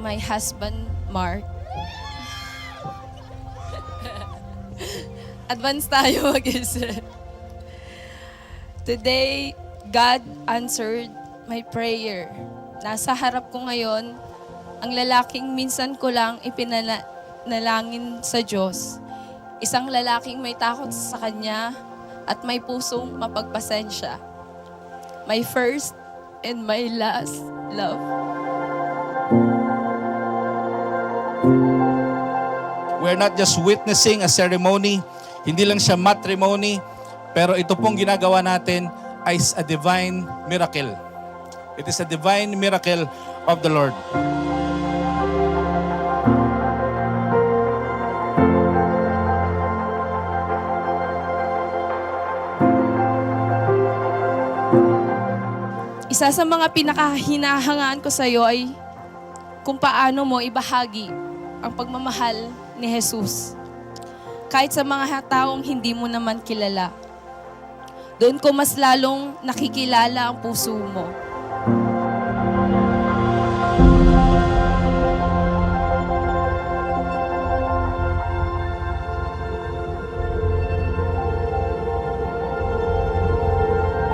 my husband, Mark. Advance tayo mag-isip. Today, God answered my prayer. Nasa harap ko ngayon, ang lalaking minsan ko lang ipinalangin sa Diyos. Isang lalaking may takot sa Kanya at may pusong mapagpasensya. My first and my last love. We're not just witnessing a ceremony, hindi lang siya matrimony, pero ito pong ginagawa natin is a divine miracle. It is a divine miracle of the Lord. Isa sa mga pinakahinahangaan ko sa iyo ay kung paano mo ibahagi ang pagmamahal ni Jesus. Kahit sa mga taong hindi mo naman kilala. Doon ko mas lalong nakikilala ang puso mo.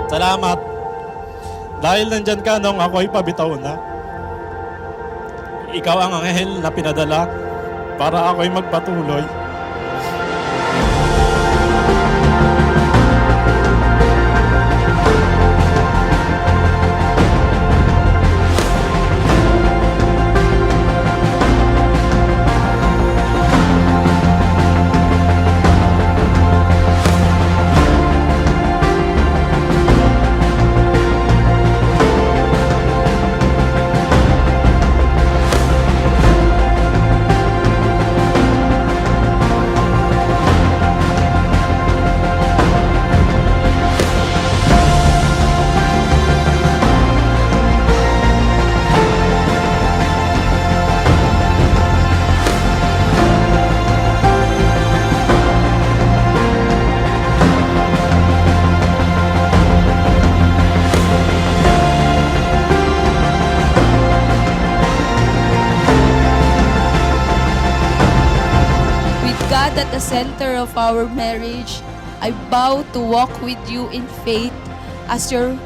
Salamat. Dahil nandyan ka nung ako'y pabitaw na. Ikaw ang anghel na pinadala para ako'y magpatuloy. God at the center of our marriage, I vow to walk with you in faith as your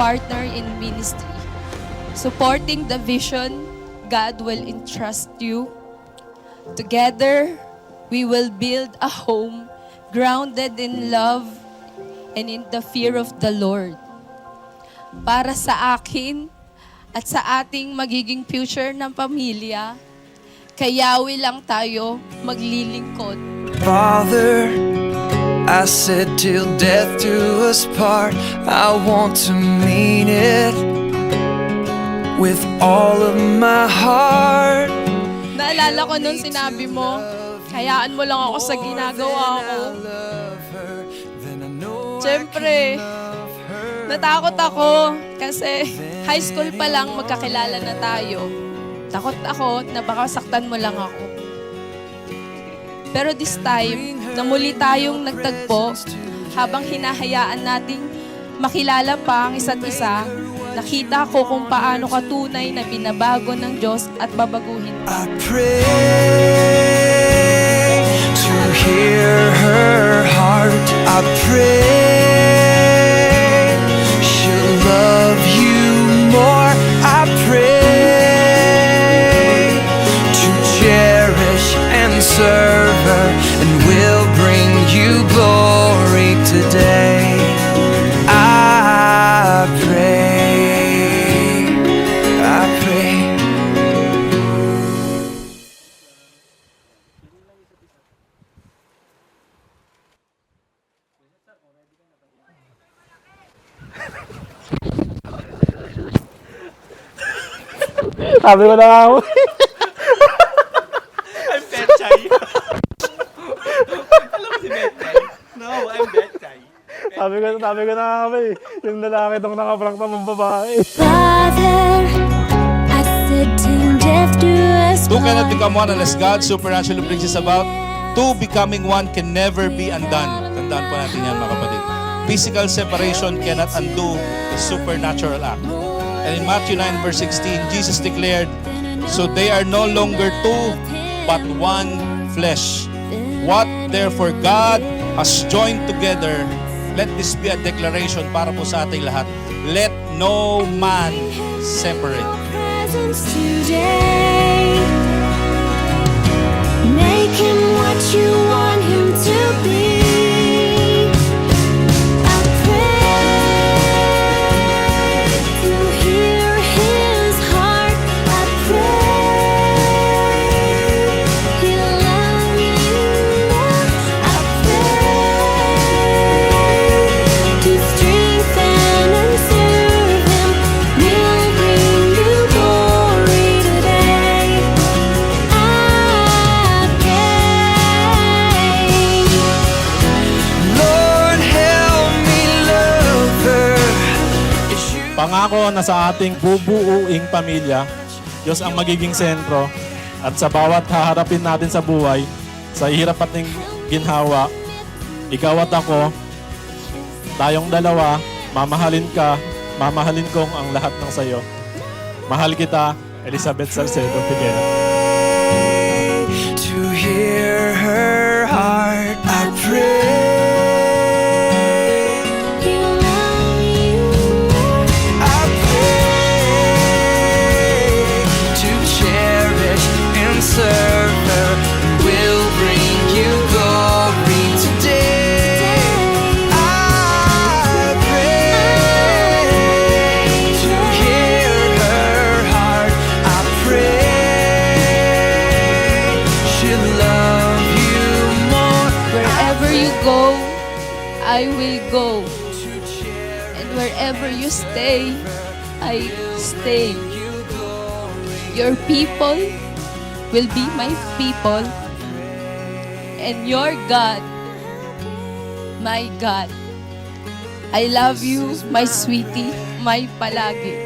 partner in ministry. Supporting the vision God will entrust you. Together, we will build a home grounded in love and in the fear of the Lord. Para sa akin at sa ating magiging future ng pamilya, kayawi lang tayo maglilingkod. Father, I said till death do us part, I want to mean it with all of my heart. Naalala ko nung sinabi mo, hayaan mo lang ako sa ginagawa ko. Siyempre, natakot ako kasi high school pa lang magkakilala na tayo. Takot ako na baka saktan mo lang ako. Pero this time, na muli tayong nagtagpo, habang hinahayaan nating makilala pa ang isa't isa, nakita ko kung paano ka tunay na binabago ng Diyos at babaguhin pa. I pray to hear her heart. I pray she'll love you more. I pray to cherish and serve her, and will bring you glory today. I pray, I pray. Sabi ko na nga ako. I'm Betchay. Alam mo si Betchay? No, I'm Betchay. sabi ko na nga ako eh. Yung lalaki nung nakaprank na mong babae. Father, I said till death do us Two cannot part. become one unless God supernaturally brings us about. Two becoming one can never be undone. Tandaan po natin yan, mga kapatid. Physical separation cannot undo the supernatural act. And in Matthew 9 verse 16, Jesus declared, So they are no longer two, but one flesh. What therefore God has joined together, let this be a declaration para po sa ating lahat. Let no man separate. Presence today. Make him what you want him to be. I pray to hear his heart. I pray he'll love you more. I pray to strengthen and serve him. Will bring you glory today. I pray. Lord, help me love her. It's you. Pangako na sa ating bubuuing pamilya, Diyos ang magiging sentro at sa bawat haharapin natin sa buhay, sa hirap at ng ginhawa, ikaw at ako, tayong dalawa, mamahalin ka, mamahalin kong ang lahat ng sayo. Mahal kita, Elizabeth Salcedo Figuera. To hear her heart, I pray. He'll love you more. I pray to cherish and serve her. Will bring you glory today. I pray to hear her heart. I pray she'll love you more. Wherever you go, I will go. To cherish And wherever you stay, I stay. Your people will be my people. And your God, my God. I love you, my sweetie, my palagi.